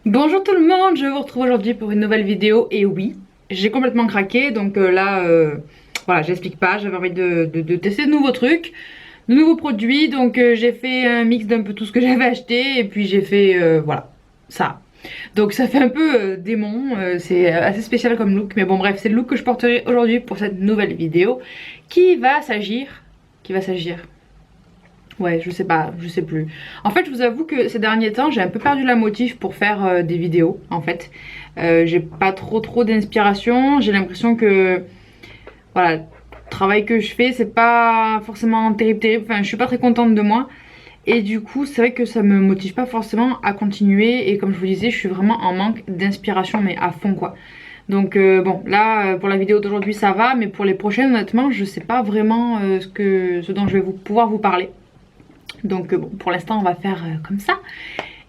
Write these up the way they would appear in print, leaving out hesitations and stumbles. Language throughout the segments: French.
Bonjour tout le monde, je vous retrouve aujourd'hui pour une nouvelle vidéo et oui, j'ai complètement craqué donc voilà, j'explique pas, j'avais envie de tester de nouveaux trucs, de nouveaux produits donc j'ai fait un mix d'un peu tout ce que j'avais acheté et puis j'ai fait voilà, ça. Donc ça fait un peu démon, c'est assez spécial comme look mais bon bref, c'est le look que je porterai aujourd'hui pour cette nouvelle vidéo qui va s'agir, qui va s'agir. Ouais, je sais pas, je sais plus. En fait, je vous avoue que ces derniers temps, j'ai un peu perdu la motive pour faire des vidéos, en fait. J'ai pas trop d'inspiration. J'ai l'impression que, voilà, le travail que je fais, c'est pas forcément terrible. Enfin, je suis pas très contente de moi. Et du coup, c'est vrai que ça me motive pas forcément à continuer. Et comme je vous disais, je suis vraiment en manque d'inspiration, mais à fond, quoi. Donc bon, là, pour la vidéo d'aujourd'hui, ça va. Mais pour les prochaines, honnêtement, je sais pas vraiment ce dont je vais pouvoir vous parler. Donc bon, pour l'instant, on va faire comme ça.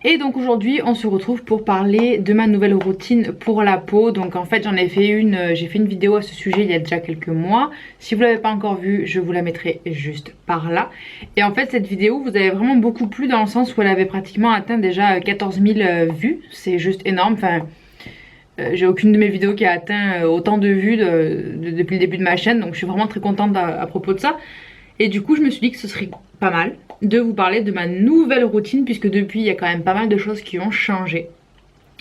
Et donc aujourd'hui, on se retrouve pour parler de ma nouvelle routine pour la peau. Donc en fait, j'en ai fait j'ai fait une vidéo à ce sujet il y a déjà quelques mois. Si vous l'avez pas encore vue, je vous la mettrai juste par là. Et en fait, cette vidéo vous avez vraiment beaucoup plu dans le sens où elle avait pratiquement atteint déjà 14 000 vues. C'est juste énorme. Enfin, j'ai aucune de mes vidéos qui a atteint autant de vues depuis le début de ma chaîne. Donc je suis vraiment très contente à propos de ça. Et du coup, je me suis dit que ce serait pas mal de vous parler de ma nouvelle routine, puisque depuis, il y a quand même pas mal de choses qui ont changé.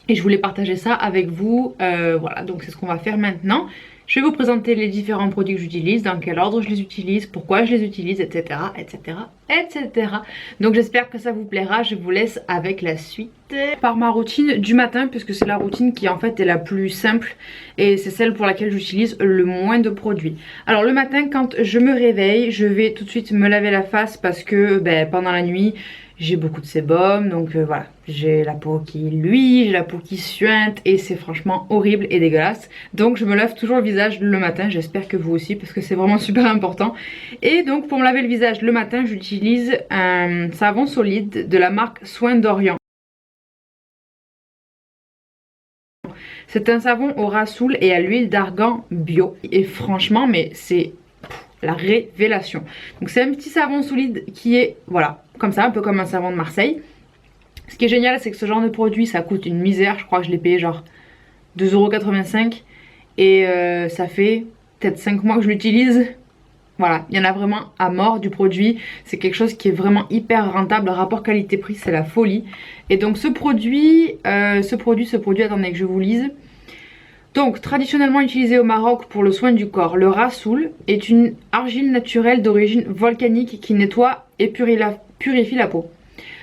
Et je voulais partager ça avec vous. Voilà, donc c'est ce qu'on va faire maintenant. Je vais vous présenter les différents produits que j'utilise, dans quel ordre je les utilise, pourquoi je les utilise, etc. etc. etc. Donc j'espère que ça vous plaira. Je vous laisse avec la suite. Par ma routine du matin, puisque c'est la routine qui en fait est la plus simple et c'est celle pour laquelle j'utilise le moins de produits. Alors le matin, quand je me réveille, je vais tout de suite me laver la face parce que pendant la nuit, j'ai beaucoup de sébum, donc voilà, j'ai la peau qui luit, j'ai la peau qui suinte et c'est franchement horrible et dégueulasse. Donc je me lave toujours le visage le matin, j'espère que vous aussi parce que c'est vraiment super important. Et donc pour me laver le visage le matin, j'utilise un savon solide de la marque Soin d'Orient. C'est un savon au rassoul et à l'huile d'argan bio et franchement mais c'est la révélation. Donc c'est un petit savon solide qui est voilà, comme ça, un peu comme un savon de Marseille. Ce qui est génial, c'est que ce genre de produit, ça coûte une misère. Je crois que je l'ai payé genre 2,85 € et ça fait peut-être 5 mois que je l'utilise. Voilà, il y en a vraiment à mort du produit. C'est quelque chose qui est vraiment hyper rentable. Le rapport qualité-prix, c'est la folie. Et donc ce produit, attendez que je vous lise. Donc, traditionnellement utilisé au Maroc pour le soin du corps, le rassoul est une argile naturelle d'origine volcanique qui nettoie et purifie la peau.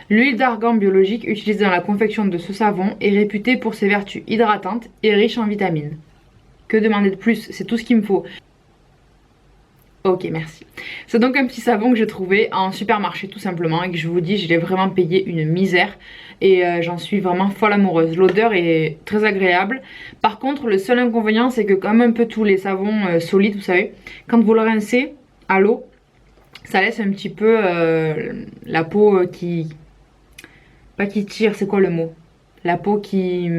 L'huile d'argan biologique utilisée dans la confection de ce savon est réputée pour ses vertus hydratantes et riches en vitamines. Que demander de plus? C'est tout ce qu'il me faut. Ok, merci. C'est donc un petit savon que j'ai trouvé en supermarché tout simplement et que je vous dis, je l'ai vraiment payé une misère et j'en suis vraiment folle amoureuse. L'odeur est très agréable. Par contre, le seul inconvénient, c'est que comme un peu tous les savons solides, vous savez, quand vous le rincez à l'eau, ça laisse un petit peu la peau qui... Pas qui tire, c'est quoi le mot? La peau qui...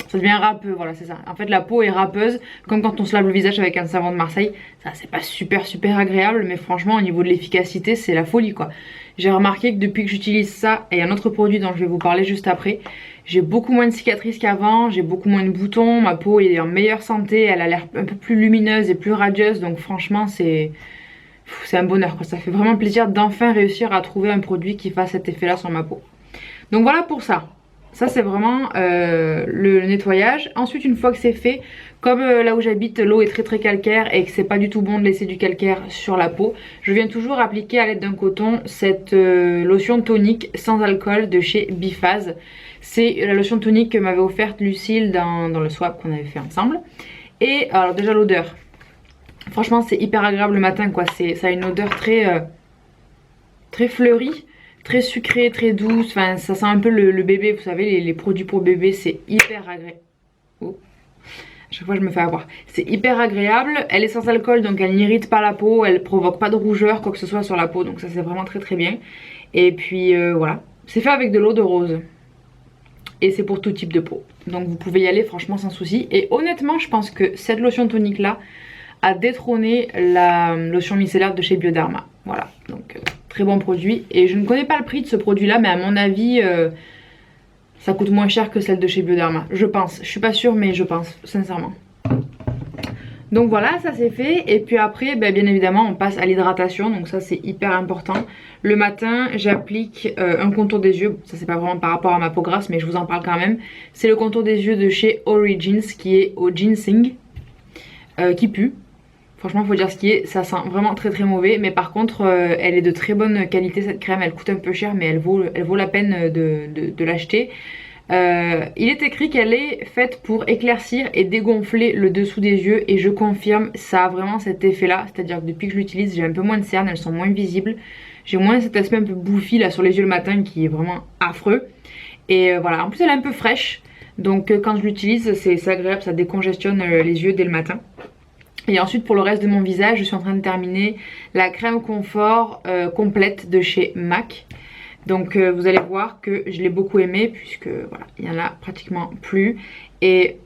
Ça devient râpeux, voilà, c'est ça. En fait, la peau est râpeuse, comme quand on se lave le visage avec un savon de Marseille. Ça, c'est pas super agréable, mais franchement, au niveau de l'efficacité, c'est la folie, quoi. J'ai remarqué que depuis que j'utilise ça et un autre produit dont je vais vous parler juste après, j'ai beaucoup moins de cicatrices qu'avant, j'ai beaucoup moins de boutons, ma peau est en meilleure santé, elle a l'air un peu plus lumineuse et plus radieuse, donc franchement, c'est un bonheur, quoi. Ça fait vraiment plaisir d'enfin réussir à trouver un produit qui fasse cet effet-là sur ma peau. Donc voilà pour ça. Ça c'est vraiment le nettoyage. Ensuite une fois que c'est fait, comme là où j'habite l'eau est très calcaire et que c'est pas du tout bon de laisser du calcaire sur la peau, je viens toujours appliquer à l'aide d'un coton cette lotion tonique sans alcool de chez Biphase. C'est la lotion tonique que m'avait offerte Lucille dans le swap qu'on avait fait ensemble. Et alors déjà l'odeur. Franchement c'est hyper agréable le matin quoi. Ça a une odeur très fleurie, très sucrée, très douce. Enfin, ça sent un peu le bébé, vous savez, les produits pour bébé, c'est hyper agréable. Oh. À chaque fois, je me fais avoir. C'est hyper agréable. Elle est sans alcool, donc elle n'irrite pas la peau. Elle provoque pas de rougeur, quoi que ce soit sur la peau. Donc ça, c'est vraiment très bien. Et puis, voilà. C'est fait avec de l'eau de rose. Et c'est pour tout type de peau. Donc vous pouvez y aller franchement sans souci. Et honnêtement, je pense que cette lotion tonique là a détrôné la lotion micellaire de chez Bioderma. Voilà, donc très bon produit. Et je ne connais pas le prix de ce produit là, mais à mon avis, ça coûte moins cher que celle de chez Bioderma, je pense. Je suis pas sûre mais je pense, sincèrement. Donc voilà, ça c'est fait. Et puis après, bien évidemment, on passe à l'hydratation. Donc ça c'est hyper important. Le matin, j'applique un contour des yeux. Ça c'est pas vraiment par rapport à ma peau grasse, mais je vous en parle quand même. C'est le contour des yeux de chez Origins qui est au ginseng, qui pue. Franchement, faut dire ce qui est, ça sent vraiment très très mauvais. Mais par contre, elle est de très bonne qualité cette crème. Elle coûte un peu cher, mais elle vaut la peine de l'acheter. Il est écrit qu'elle est faite pour éclaircir et dégonfler le dessous des yeux et je confirme, ça a vraiment cet effet là, c'est à dire que depuis que je l'utilise j'ai un peu moins de cernes, elles sont moins visibles, j'ai moins cet aspect un peu bouffi là sur les yeux le matin qui est vraiment affreux et voilà, en plus elle est un peu fraîche donc quand je l'utilise c'est agréable, ça décongestionne les yeux dès le matin. Et ensuite pour le reste de mon visage je suis en train de terminer la crème confort complète de chez MAC. Donc vous allez voir que je l'ai beaucoup aimé puisque voilà, il y en a pratiquement plus. Et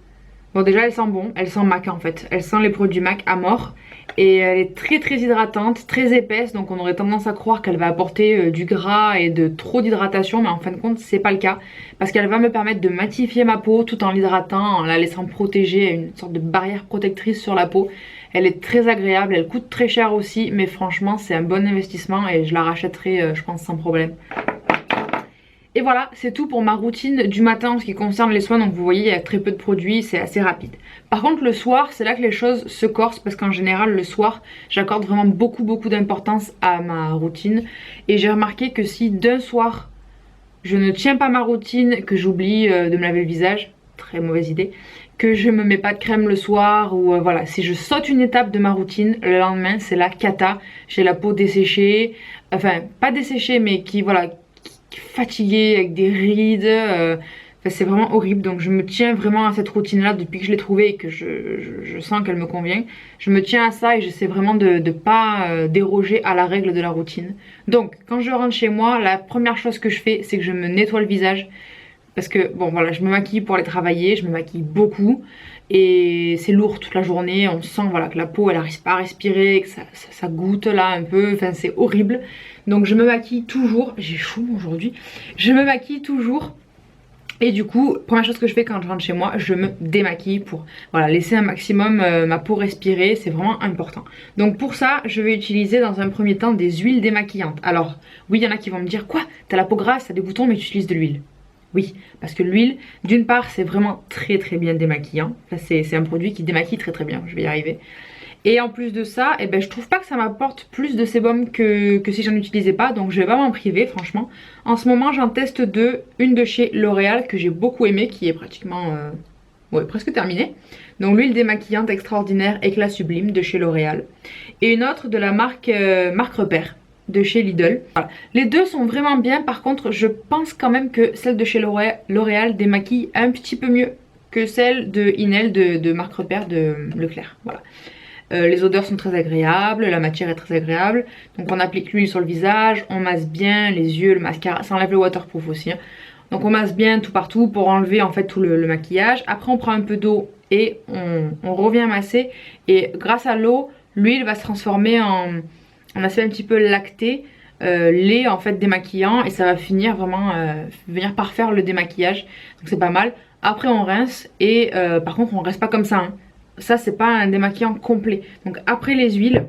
bon déjà elle sent bon, elle sent MAC en fait. Elle sent les produits MAC à mort. Et elle est très très hydratante, très épaisse. Donc on aurait tendance à croire qu'elle va apporter du gras et de trop d'hydratation. Mais en fin de compte c'est pas le cas. Parce qu'elle va me permettre de matifier ma peau tout en l'hydratant, en la laissant protéger, une sorte de barrière protectrice sur la peau. Elle est très agréable, elle coûte très cher aussi, mais franchement c'est un bon investissement et je la rachèterai je pense sans problème. Et voilà, c'est tout pour ma routine du matin en ce qui concerne les soins. Donc vous voyez, il y a très peu de produits, c'est assez rapide. Par contre le soir, c'est là que les choses se corsent parce qu'en général le soir, j'accorde vraiment beaucoup d'importance à ma routine. Et j'ai remarqué que si d'un soir, je ne tiens pas ma routine, que j'oublie de me laver le visage, très mauvaise idée, que je me mets pas de crème le soir ou voilà, si je saute une étape de ma routine, le lendemain c'est la cata, j'ai la peau desséchée, enfin pas desséchée mais qui voilà, qui est fatiguée avec des rides, enfin, c'est vraiment horrible. Donc je me tiens vraiment à cette routine là depuis que je l'ai trouvée et que je sens qu'elle me convient. Je me tiens à ça et j'essaie vraiment de ne pas déroger à la règle de la routine. Donc quand je rentre chez moi, la première chose que je fais c'est que je me nettoie le visage. Parce que bon voilà, je me maquille pour aller travailler, je me maquille beaucoup et c'est lourd toute la journée, on sent voilà que la peau elle arrive pas à respirer, que ça goûte là un peu, enfin c'est horrible. Donc je me maquille toujours, j'ai chaud aujourd'hui, je me maquille toujours. Et du coup, première chose que je fais quand je rentre chez moi, je me démaquille pour voilà, laisser un maximum ma peau respirer, c'est vraiment important. Donc pour ça, je vais utiliser dans un premier temps des huiles démaquillantes. Alors oui, il y en a qui vont me dire quoi, t'as la peau grasse, t'as des boutons mais tu utilises de l'huile. Oui, parce que l'huile, d'une part, c'est vraiment très bien démaquillant. C'est un produit qui démaquille très bien, je vais y arriver. Et en plus de ça, eh ben, je trouve pas que ça m'apporte plus de sébum que si j'en utilisais pas. Donc je vais pas m'en priver, franchement. En ce moment, j'en teste deux. Une de chez L'Oréal que j'ai beaucoup aimé, qui est pratiquement ouais, presque terminée. Donc l'huile démaquillante extraordinaire éclat sublime de chez L'Oréal. Et une autre de la marque Repère, de chez Lidl. Voilà. Les deux sont vraiment bien, par contre je pense quand même que celle de chez L'Oréal démaquille un petit peu mieux que celle de Inel de marque Repère de Leclerc. Voilà. Les odeurs sont très agréables, la matière est très agréable. Donc on applique l'huile sur le visage, on masse bien les yeux, le mascara, ça enlève le waterproof aussi. Hein. Donc on masse bien tout partout pour enlever en fait tout le maquillage. Après on prend un peu d'eau et on revient masser. Et grâce à l'eau, l'huile va se transformer en aspect un petit peu lacté, lait en fait démaquillant. Et ça va finir vraiment, venir parfaire le démaquillage. Donc c'est pas mal. Après on rince et par contre on reste pas comme ça. Hein. Ça c'est pas un démaquillant complet. Donc après les huiles,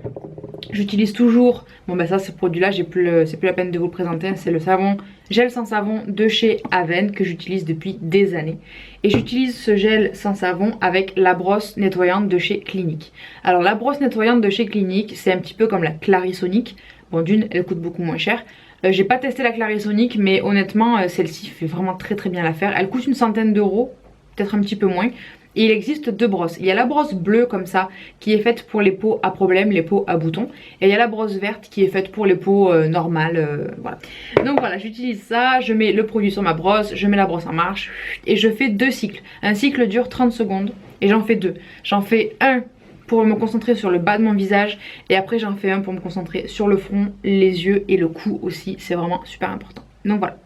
j'utilise toujours, bon bah ça ce produit là c'est plus la peine de vous le présenter, c'est le savon gel sans savon de chez Aven que j'utilise depuis des années. Et j'utilise ce gel sans savon avec la brosse nettoyante de chez Clinique. Alors la brosse nettoyante de chez Clinique c'est un petit peu comme la Clarisonic. Bon d'une elle coûte beaucoup moins cher. J'ai pas testé la Clarisonic mais honnêtement celle-ci fait vraiment très bien l'affaire. Elle coûte une centaine d'euros, peut-être un petit peu moins. Et il existe deux brosses. Il y a la brosse bleue comme ça qui est faite pour les peaux à problème, les peaux à boutons. Et il y a la brosse verte qui est faite pour les peaux normales. Voilà. Donc voilà, j'utilise ça, je mets le produit sur ma brosse, je mets la brosse en marche et je fais deux cycles. Un cycle dure 30 secondes et j'en fais deux. J'en fais un pour me concentrer sur le bas de mon visage et après j'en fais un pour me concentrer sur le front, les yeux et le cou aussi. C'est vraiment super important. Donc voilà.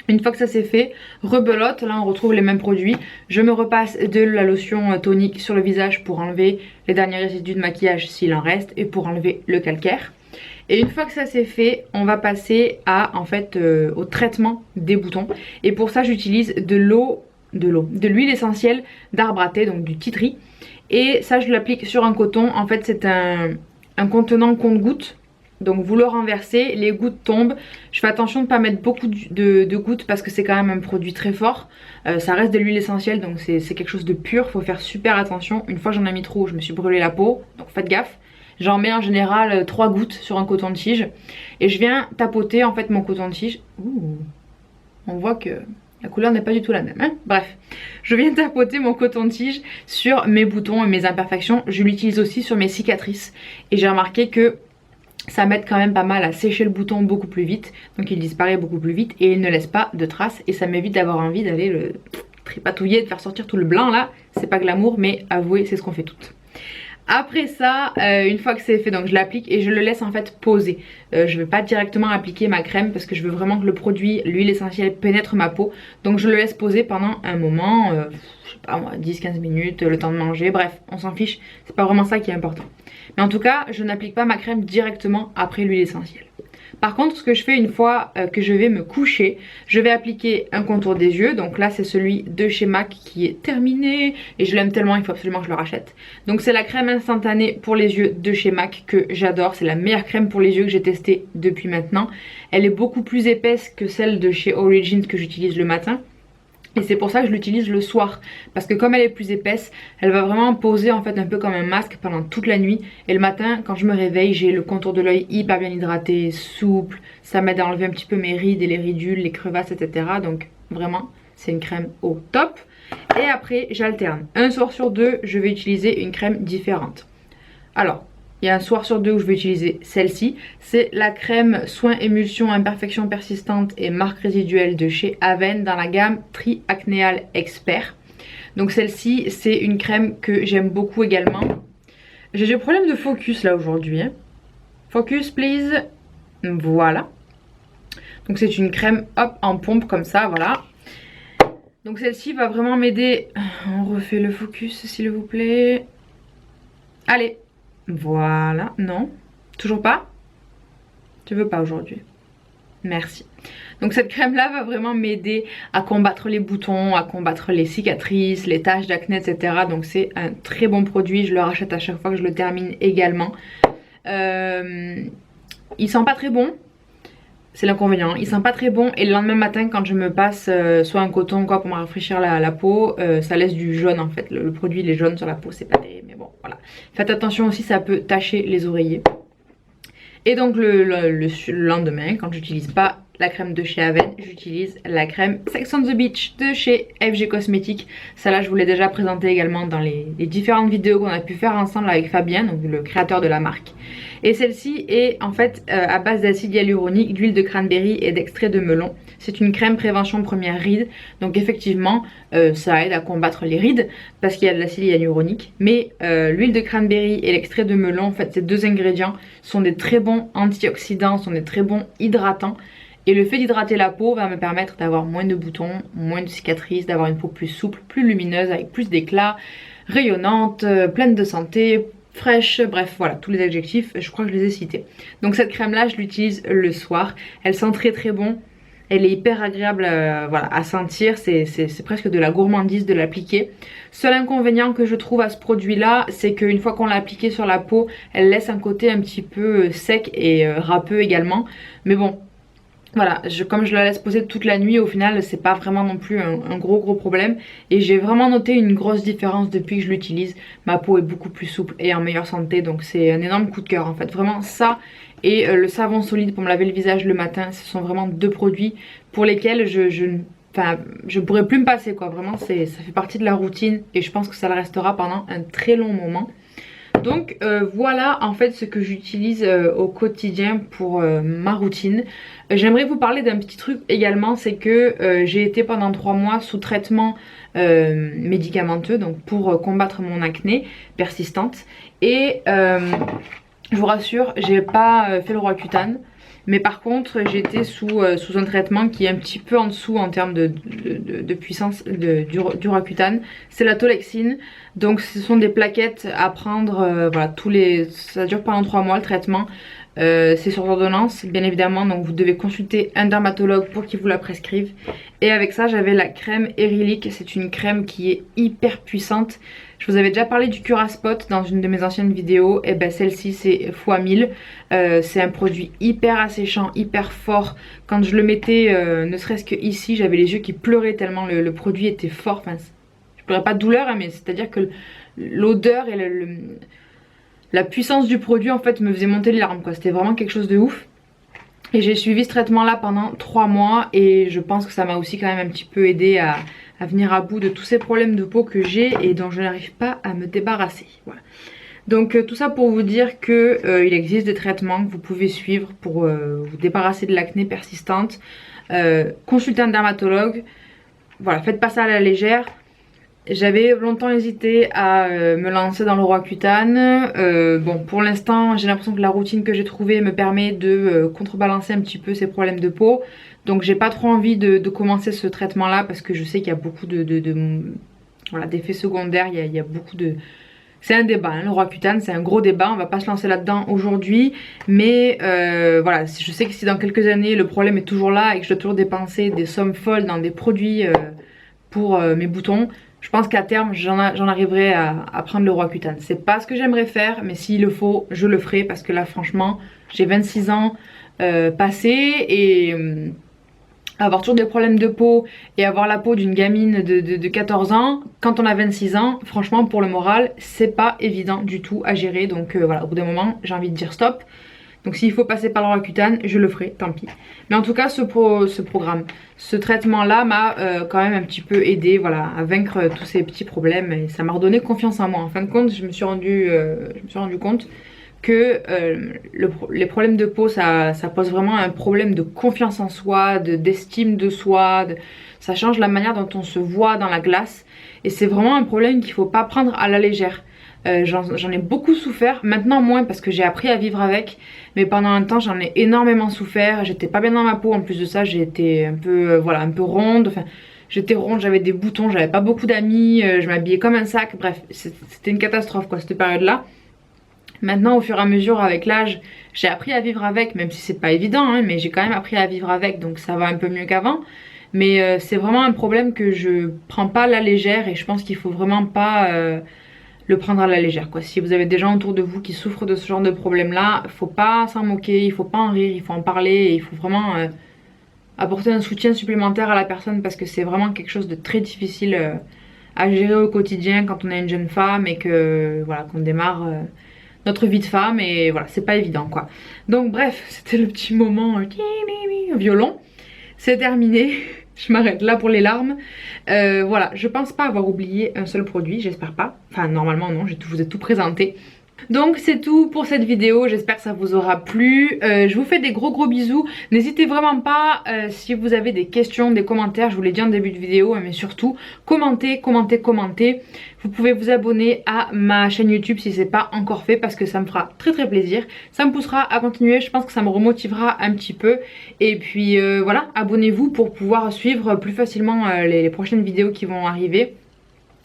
Une fois que ça c'est fait, rebelote, là on retrouve les mêmes produits. Je me repasse de la lotion tonique sur le visage pour enlever les derniers résidus de maquillage s'il en reste et pour enlever le calcaire. Et une fois que ça c'est fait, on va passer à en fait au traitement des boutons. Et pour ça j'utilise de l'huile essentielle d'arbre à thé, donc du tea tree. Et ça je l'applique sur un coton. En fait c'est un contenant compte-gouttes. Donc vous le renversez, les gouttes tombent. Je fais attention de ne pas mettre beaucoup de gouttes parce que c'est quand même un produit très fort. Ça reste de l'huile essentielle, donc c'est quelque chose de pur. Faut faire super attention. Une fois j'en ai mis trop, je me suis brûlé la peau. Donc faites gaffe. J'en mets en général 3 gouttes sur un coton-tige. Et je viens tapoter en fait mon coton-tige. Ouh, on voit que la couleur n'est pas du tout la même, hein. Bref, je viens tapoter mon coton-tige sur mes boutons et mes imperfections. Je l'utilise aussi sur mes cicatrices. Et j'ai remarqué que ça m'aide quand même pas mal à sécher le bouton beaucoup plus vite. Donc il disparaît beaucoup plus vite et il ne laisse pas de traces. Et ça m'évite d'avoir envie d'aller le tripatouiller, de faire sortir tout le blanc là. C'est pas glamour, mais avouez, c'est ce qu'on fait toutes. Après ça, une fois que c'est fait, donc je l'applique et je le laisse en fait poser. Je ne vais pas directement appliquer ma crème parce que je veux vraiment que le produit, l'huile essentielle, pénètre ma peau. Donc je le laisse poser pendant un moment, je sais pas moi, 10-15 minutes, le temps de manger, bref, on s'en fiche. C'est pas vraiment ça qui est important. Mais en tout cas, je n'applique pas ma crème directement après l'huile essentielle. Par contre, ce que je fais une fois que je vais me coucher, je vais appliquer un contour des yeux. Donc là, c'est celui de chez MAC qui est terminé. Et je l'aime tellement, il faut absolument que je le rachète. Donc c'est la crème instantanée pour les yeux de chez MAC que j'adore. C'est la meilleure crème pour les yeux que j'ai testée depuis maintenant. Elle est beaucoup plus épaisse que celle de chez Origins que j'utilise le matin. Et c'est pour ça que je l'utilise le soir, parce que comme elle est plus épaisse, elle va vraiment poser en fait un peu comme un masque pendant toute la nuit. Et le matin, quand je me réveille, j'ai le contour de l'œil hyper bien hydraté, souple. Ça m'aide à enlever un petit peu mes rides et les ridules, les crevasses, etc. Donc vraiment, c'est une crème au top. Et après, j'alterne. Un soir sur deux, je vais utiliser une crème différente. Alors, il y a un soir sur deux où je vais utiliser celle-ci. C'est la crème soin émulsion imperfection persistante et marque résiduelle de chez Aven dans la gamme Tri-Acnéal Expert. Donc celle-ci, c'est une crème que j'aime beaucoup également. J'ai des problèmes de focus là aujourd'hui, hein. Focus please. Voilà. Donc c'est une crème hop en pompe comme ça, voilà. Donc celle-ci va vraiment m'aider. On refait le focus s'il vous plaît. Allez. Voilà, non, toujours pas? Tu veux pas aujourd'hui? Merci. Donc cette crème là va vraiment m'aider à combattre les boutons, à combattre les cicatrices, les taches d'acné, etc. Donc c'est un très bon produit, je le rachète à chaque fois que je le termine également. Il sent pas très bon, c'est l'inconvénient, il sent pas très bon et le lendemain matin quand je me passe soit un coton ou quoi pour me rafraîchir la peau, ça laisse du jaune en fait, le produit il est jaune sur la peau, c'est pas terrible mais bon voilà. Faites attention aussi, ça peut tacher les oreillers. Et donc le lendemain, quand j'utilise pas la crème de chez Aven, j'utilise la crème Sex on the Beach de chez FG Cosmetics. Celle-là, je vous l'ai déjà présentée également dans les différentes vidéos qu'on a pu faire ensemble avec Fabien, donc le créateur de la marque. Et celle-ci est en fait à base d'acide hyaluronique, d'huile de cranberry et d'extrait de melon. C'est une crème prévention première ride, donc effectivement ça aide à combattre les rides parce qu'il y a de l'acide hyaluronique. Mais l'huile de cranberry et l'extrait de melon, en fait ces deux ingrédients sont des très bons antioxydants, sont des très bons hydratants. Et le fait d'hydrater la peau va me permettre d'avoir moins de boutons, moins de cicatrices, d'avoir une peau plus souple, plus lumineuse, avec plus d'éclat, rayonnante, pleine de santé, fraîche, bref voilà, tous les adjectifs, je crois que je les ai cités. Donc cette crème là je l'utilise le soir, elle sent très très bon, elle est hyper agréable voilà, à sentir, c'est presque de la gourmandise de l'appliquer. Seul inconvénient que je trouve à ce produit là, c'est qu'une fois qu'on l'a appliqué sur la peau, elle laisse un côté un petit peu sec et râpeux également, mais bon. Voilà, comme je la laisse poser toute la nuit, au final c'est pas vraiment non plus un gros problème. Et j'ai vraiment noté une grosse différence depuis que je l'utilise. Ma peau est beaucoup plus souple et en meilleure santé, donc c'est un énorme coup de cœur en fait. Vraiment ça et le savon solide pour me laver le visage le matin, ce sont vraiment deux produits pour lesquels je pourrais plus me passer quoi. Vraiment ça fait partie de la routine et je pense que ça le restera pendant un très long moment. Donc voilà en fait ce que j'utilise au quotidien pour ma routine. J'aimerais vous parler d'un petit truc également, c'est que j'ai été pendant 3 mois sous traitement médicamenteux donc pour combattre mon acné persistante. Et je vous rassure, j'ai pas fait le Roaccutane. Mais par contre j'étais sous un traitement qui est un petit peu en dessous en termes de puissance du Roaccutane. C'est la tolexine. Donc ce sont des plaquettes à prendre, voilà, ça dure pendant 3 mois le traitement. C'est sur ordonnance bien évidemment, donc vous devez consulter un dermatologue pour qu'il vous la prescrive. Et avec ça j'avais la crème Erilic, c'est une crème qui est hyper puissante. Je vous avais déjà parlé du Curaspot dans une de mes anciennes vidéos, et ben celle-ci c'est x 1000. C'est un produit hyper asséchant, hyper fort. Quand je le mettais, ne serait-ce que ici, j'avais les yeux qui pleuraient tellement le produit était fort. Enfin, je pleurais pas de douleur, hein, mais c'est-à-dire que l'odeur et la puissance du produit en fait me faisait monter les larmes, quoi. C'était vraiment quelque chose de ouf. Et j'ai suivi ce traitement là pendant 3 mois et je pense que ça m'a aussi quand même un petit peu aidé à venir à bout de tous ces problèmes de peau que j'ai et dont je n'arrive pas à me débarrasser. Voilà. Donc tout ça pour vous dire que il existe des traitements que vous pouvez suivre pour vous débarrasser de l'acné persistante. Consultez un dermatologue. Voilà, faites pas ça à la légère. J'avais longtemps hésité à me lancer dans le Roaccutane. Bon, pour l'instant, j'ai l'impression que la routine que j'ai trouvée me permet de contrebalancer un petit peu ces problèmes de peau. Donc j'ai pas trop envie de commencer ce traitement là parce que je sais qu'il y a beaucoup voilà, d'effets secondaires, il y a beaucoup de... C'est un débat, hein, le Roaccutane, c'est un gros débat, on va pas se lancer là-dedans aujourd'hui. Mais voilà, je sais que si dans quelques années le problème est toujours là et que je dois toujours dépenser des sommes folles dans des produits pour mes boutons, je pense qu'à terme j'en arriverai à prendre le Roaccutane. C'est pas ce que j'aimerais faire, mais s'il le faut je le ferai parce que là franchement j'ai 26 ans passés et avoir toujours des problèmes de peau et avoir la peau d'une gamine de 14 ans quand on a 26 ans, franchement pour le moral c'est pas évident du tout à gérer. Donc voilà, au bout d'un moment j'ai envie de dire stop. Donc s'il faut passer par le Roaccutane, je le ferai, tant pis. Mais en tout cas, ce traitement-là m'a quand même un petit peu aidé, voilà, à vaincre tous ces petits problèmes. Et ça m'a redonné confiance en moi. En fin de compte, je me suis rendu compte que les problèmes de peau, ça pose vraiment un problème de confiance en soi, d'estime de soi. Ça change la manière dont on se voit dans la glace. Et c'est vraiment un problème qu'il ne faut pas prendre à la légère. J'en ai beaucoup souffert, maintenant moins parce que j'ai appris à vivre avec, mais pendant un temps j'en ai énormément souffert, j'étais pas bien dans ma peau, en plus de ça j'étais un peu, voilà, un peu ronde, enfin j'étais ronde, j'avais des boutons, j'avais pas beaucoup d'amis, je m'habillais comme un sac, bref c'était une catastrophe quoi cette période là. Maintenant au fur et à mesure avec l'âge j'ai appris à vivre avec, même si c'est pas évident hein, mais j'ai quand même appris à vivre avec, donc ça va un peu mieux qu'avant. Mais c'est vraiment un problème que je prends pas à la légère et je pense qu'il faut vraiment pas le prendre à la légère quoi. Si vous avez des gens autour de vous qui souffrent de ce genre de problème là, faut pas s'en moquer, il faut pas en rire, il faut en parler et il faut vraiment apporter un soutien supplémentaire à la personne parce que c'est vraiment quelque chose de très difficile à gérer au quotidien quand on est une jeune femme et que voilà qu'on démarre notre vie de femme et voilà c'est pas évident quoi. Donc bref, c'était le petit moment violon, c'est terminé. Je m'arrête là pour les larmes. Voilà, je pense pas avoir oublié un seul produit, j'espère pas. Enfin, normalement non, je vous ai tout présenté. Donc c'est tout pour cette vidéo, j'espère que ça vous aura plu. Je vous fais des gros bisous. N'hésitez vraiment pas si vous avez des questions, des commentaires, je vous l'ai dit en début de vidéo, mais surtout commentez. Vous pouvez vous abonner à ma chaîne YouTube si c'est pas encore fait parce que ça me fera très plaisir. Ça me poussera à continuer, je pense que ça me remotivera un petit peu. Et puis voilà, abonnez-vous pour pouvoir suivre plus facilement les prochaines vidéos qui vont arriver.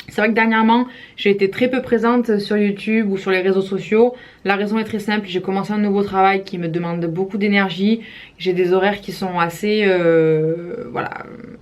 C'est vrai que dernièrement j'ai été très peu présente sur YouTube ou sur les réseaux sociaux. La raison est très simple, j'ai commencé un nouveau travail qui me demande beaucoup d'énergie. J'ai des horaires qui sont assez voilà,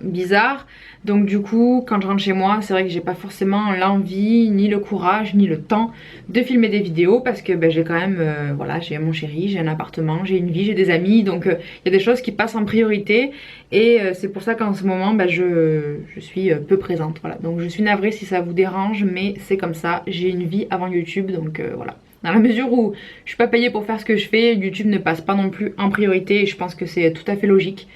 bizarres. Donc du coup quand je rentre chez moi c'est vrai que j'ai pas forcément l'envie, ni le courage, ni le temps de filmer des vidéos. Parce que ben, j'ai quand même, voilà, j'ai mon chéri, j'ai un appartement, j'ai une vie, j'ai des amis. Donc il y a des choses qui passent en priorité. Et c'est pour ça qu'en ce moment ben, je suis peu présente, voilà. Donc je suis navrée si ça vous dérange, mais c'est comme ça, j'ai une vie avant YouTube, donc voilà. Dans la mesure où je suis pas payée pour faire ce que je fais, YouTube ne passe pas non plus en priorité et je pense que c'est tout à fait logique.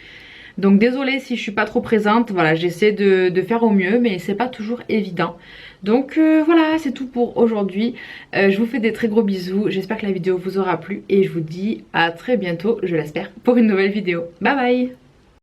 Donc désolée si je suis pas trop présente, voilà, j'essaie de faire au mieux, mais c'est pas toujours évident. Donc voilà, c'est tout pour aujourd'hui. Je vous fais des très gros bisous, j'espère que la vidéo vous aura plu et je vous dis à très bientôt, je l'espère, pour une nouvelle vidéo. Bye bye!